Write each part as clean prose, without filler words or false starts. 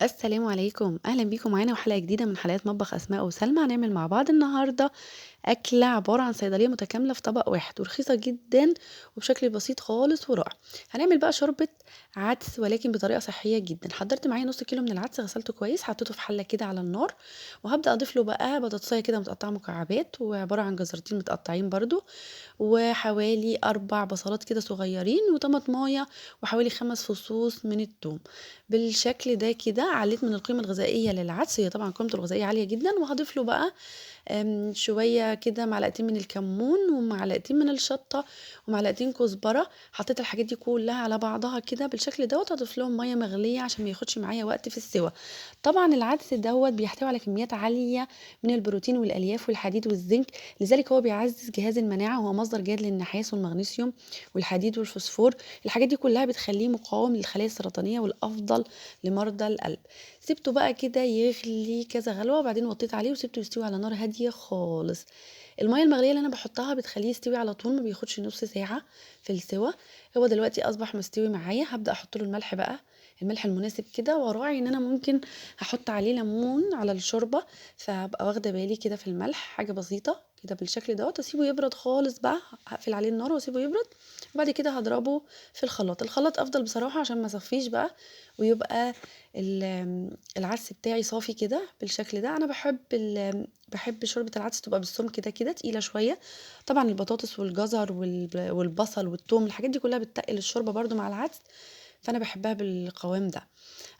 السلام عليكم، أهلًا بيكم معانا وحلقة جديدة من حلقات مطبخ أسماء وسلمى، هنعمل مع بعض النهارده أكلة عبارة عن صيدلية متكاملة في طبق واحد، ورخيصة جدًا وبشكل بسيط خالص ورائع. هنعمل بقى شوربة عدس ولكن بطريقة صحية جدًا. حضّرت معايا نُص كيلو من العدس غسلته كويس، حطيته في حلة كده على النار، وهابدأ أضيف له بقى بطاطساية كده متقطعة مكعبات، وعبارة عن جزرتين متقطعين برضه، وحوالي 4 بصلات كده صغيّرين، وطماطماية، وحوالي 5 فصوص من التوم. بالشكل ده كده علّيت من القيمة الغذائية للعدس، هي طبعًا قيمته الغذائية عالية جدًا، وهاضيف له بقى شوية كده معلقتين من الكمون، ومعلقتين من الشطة، ومعلقتين كزبرة. حطيت الحاجات دي كلّها على بعضها كده بالشكل دوّة، هاضيف لهم مَيّة مغلية عشان ما ياخدش معايا وقت في السِوَى. طبعًا العدس دوّة بيحتوي على كميات عالية من البروتين والألياف والحديد والزنك، لذلك هو بيعزّز جهاز المناعة، وهو مصدر جيد للنحاس والمغنيسيوم والحديد والفوسفور. الحاجات دي كلّها بتخلّيه مقاوم للخلايا السرطانية والأفضل لمرضى القلب. سِبته بقى كده يغلي كذا غلوة، وبعدين وطّيت عليه وسِبته يستوي على نار هادية خالص. المَيّة المغلية اللي أنا باحطها بتخلّيه يستوي على طول، ما بياخدش نُص ساعة في السِوَى. هو دلوقتي أصبح مستوي معايا، هابدأ أحط له الملح بقى، الملح المناسب كده، وأراعي إن أنا ممكن هاحط عليه ليمون على الشوربة، فابقى واخدة بالي كده في الملح، حاجة بسيطة كده بالشكل دوّة، واسيبه يبرد خالص بقى، هاقفل عليه النار واسيبه يبرد، وبعد كده هاضربه في الخلاط. الخلاط أفضل بصراحة عشان ما اصفّيش بقى، ويبقى العدس بتاعي صافي كده بالشكل ده. أنا باحب شوربة العدس تبقى بالسُمك ده كده، تقيلة شوية. طبعًا البطاطس والجزر والبصل والتوم، الحاجات دي كلّها بتتقِّل الشوربة برضه مع العدس، فأنا باحبها بالقوام ده.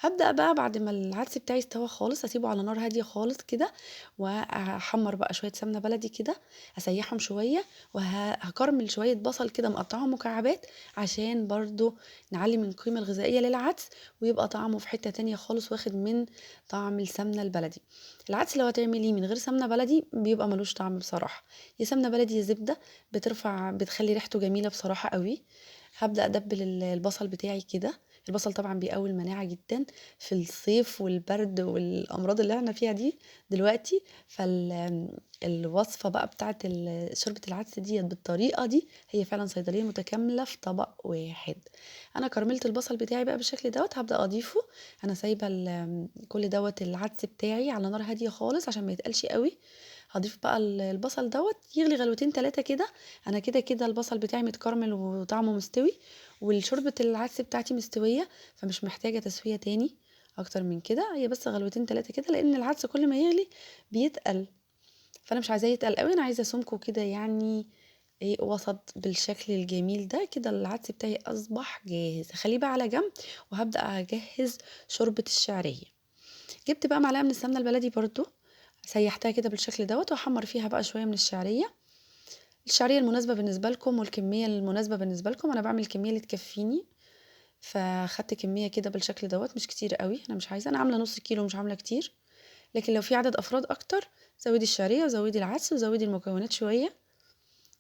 هابدأ بقى بعد ما العدس بتاعي استوى خالص، أسيبه على نار هادية خالص كده، وأحمّر بقى شوية سمنة بلدي كده، أسيّحهم شوية، هاكرمل شوية بصل كده مقطّعهم مكعبات، عشان برضه نعلّي من القيمة الغذائية للعدس، ويبقى طعمه في حتّة تانية خالص واخد من طعم السمنة البلدي. العدس لو هتعمليه من غير سمنة بلدي بيبقى ما لوش طعم بصراحة، يا سمنة بلدي يا زبدة، بتخلّي ريحته جميلة بصراحة أوي. هابدأ أدبّل البصل بتاعي كده. البصل طبعًا بيقوي المناعة جدًا في الصيف والبرد والأمراض اللي إحنا فيها دي دلوقتي. الوصفة بقى بتاعة شوربة العدس ديّة بالطريقة دي، هي فعلًا صيدلية متكاملة في طبق واحد. أنا كرملت البصل بتاعي بقى بالشكل دوّة، هابدأ أضيفه. أنا سايبة كل دوّة العدس بتاعي على نار هادية خالص عشان ما يتقلش أوي. هاضيف بقى البصل دوّة يغلي غلوتين 3 كده. أنا كده البصل بتاعي متكرمل وطعمه مستوي، والشوربة العدس بتاعتي مستوية، فمش محتاجة تسوية تاني أكتر من كده، هي بس غلوتين 3 كده، لإن العدس كل ما يغلي بيتقل، فأنا مش عايزاه يتقل أوي، أنا عايزة سمكه كده يعني إيه، وسط بالشكل الجميل ده. كده العدس بتاعي أصبح جاهز، هاخليه بقى على جنب، وهابدأ أجهّز شوربة الشعرية. جبت بقى معلقة من السمنة البلدي برضه، سيّحتها كده بالشكل دوّة، وأحمّر فيها بقى شوية من الشعرية. الشعرية المناسبة بالنسبة لكم والكمية المناسبة بالنسبة لكم، أنا باعمل الكمية اللي تكفّيني، فخدت كمية كده بالشكل دوّة، مش كتير أوي، أنا مش عايزة، أنا عاملة نُص كيلو مش عاملة كتير. لكن لو في عدد أفراد أكتر، زوّدي الشعرية وزوّدي العدس وزوّدي المكونات شوية.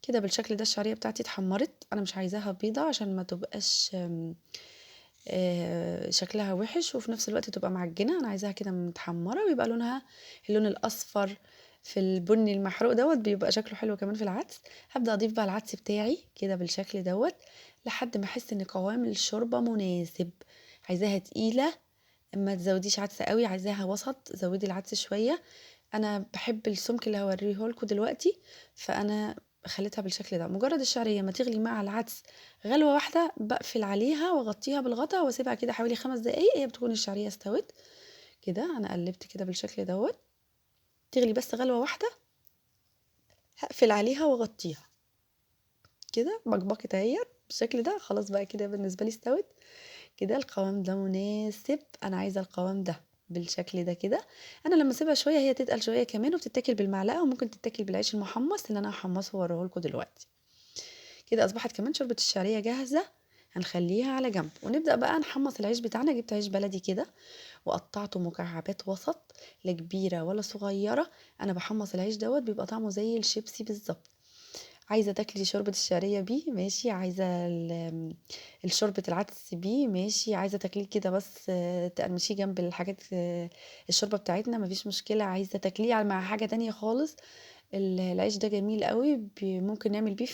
كده بالشكل ده الشعرية بتاعتي اتحمّرت، أنا مش عايزاها بيضة عشان ما تبقاش شكلها وِحِش، وفي نفس الوقت تبقى معجّنة. أنا عايزاها كده متحمّرة ويبقى لونها اللون الأصفر في البني المحروق دوّة، بيبقى شكله حلو كمان في العدس. هابدأ أضيف بقى العدس بتاعي كده بالشكل دوّة، لحد ما أحس إن قوام الشوربة مناسب. عايزاها تقيلة، ما تزوديش عدس أوي، عايزاها وسط، زوّدي العدس شوية. أنا باحب السُمك اللي هاوريه لكم دلوقتي، فأنا خليتها بالشكل ده. مجرد الشعرية ما تغلي مع العدس غلوة واحدة، باقفل عليها واغطيها بالغطا واسيبها كده حوالي 5 دقايق، هي بتكون الشعرية استوت. كده أنا قلبت كده بالشكل دوّة، تغلي بس غلوة واحدة، هاقفل عليها واغطيها. كده بكبكت أهيّة بالشكل ده، خلاص بقى كده بالنسبة لي استوت. كده القوام ده مناسب، أنا عايزة القوام ده بالشكل ده كده. أنا لمّا اسيبها شوية هي تتقل شوية كمان، وبتتاكل بالمعلقة، وممكن تتاكل بالعيش المحمص اللي أنا هاحمصه واوريه لكم دلوقتي. كده أصبحت كمان شوربة الشعرية جاهزة، هنخلّيها على جنب، ونبدأ بقى نحمّص العيش بتاعنا. جبت عيش بلدي كده وقطّعته مكعبات وسط، لا كبيرة ولا صغيرة. أنا باحمّص العيش دوّة بيبقى طعمه زي الشيبسي بالضبط. عايزة تاكلي شوربة الشعرية بيه ماشي، عايزة شوربة العدس بيه ماشي، عايزة تاكليه كده بس تقرمشيه جنب الحاجات الشوربة بتاعتنا ما فيش مشكلة، عايزة تاكليه مع حاجة تانية خالص. العيش ده جميل أوي، ممكن نعمل بيه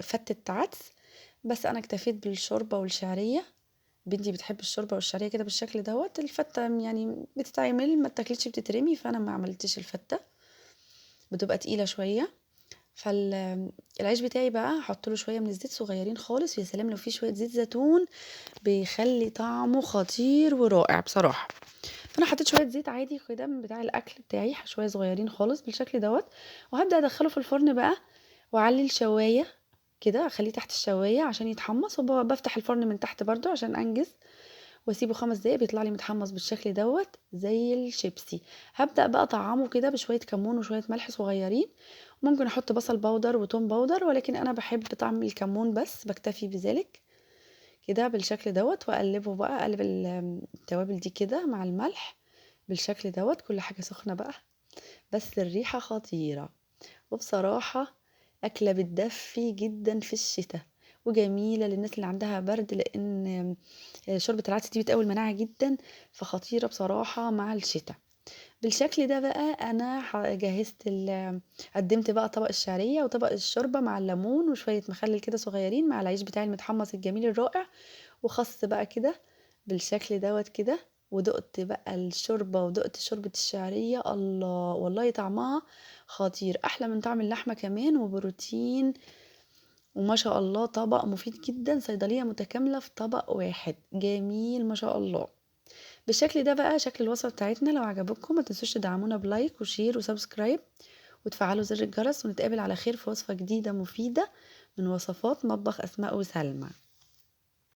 فتة عدس، بس أنا اكتفيت بالشوربة والشعرية بنتي بتحب الشوربة والشعرية كده بالشكل دوّة، الفتة يعني بتتعمل ما اتاكلتش بتترمي، فأنا ما عملتش الفتة، بتبقى تقيلة شوية. العيش بتاعي بقى هاحط له شوية من الزيت صغيرين خالص، ويا سلام لو في شوية زيت زيتون بيخلّي طعمه خطير ورائع بصراحة. فأنا حطيت شوية زيت عادي كده من بتاع الأكل بتاعي، شوية صغيرين خالص بالشكل دوّة، وهابدأ أدخّله في الفرن بقى وأعلّي الشواية كده، أخلّيه تحت الشواية عشان يتحمّص، بافتح الفرن من تحت برضه عشان أنجز، واسيبه 5 دقايق بيطلع لي متحمّص بالشكل دوّة زي الشيبسي. هابدأ بقى أطعّمه كده بشوية كمون وشوية ملح صغيّرين، وممكن أحط بصل باودر وتوم باودر، ولكن أنا باحب طعم الكمون بس، باكتفي بذلك. كده بالشكل دوّة وأقلّبه بقى، أقلّب التوابل دي كده مع الملح بالشكل دوّة، كل حاجة سخنة بقى، بس الريحة خطيرة. وبصراحة أكلة بتدفّي جدًا في الشتا، وجميلة للناس اللي عندها برد، لإن شوربة العدس دي بتقوي المناعة جدًا، فخطيرة بصراحة مع الشتا. بالشكل ده بقى أنا جهّزت قدّمت بقى طبق الشعرية وطبق الشوربة مع الليمون وشوية مخلل كده صغيّرين مع العيش بتاعي المتحمّص الجميل الرائع، وخَس بقى كده بالشكل دوّة كده، ودُقت بقى الشوربة ودُقت شوربة الشعرية، الله! والله طعمها خطير، أحلى من طعم اللحمة كمان وبروتين، وما شاء الله طبق مفيد جدًا، صيدلية متكاملة في طبق واحد، جميل ما شاء الله. بالشكل ده بقى شكل الوصفة بتاعتنا، لو عجبتكم ما تنسوش تدعمونا بلايك وشير وسبسكرايب وتفعلوا زر الجرس، ونتقابل على خير في وصفة جديدة مفيدة من وصفات مطبخ أسماء وسلمى.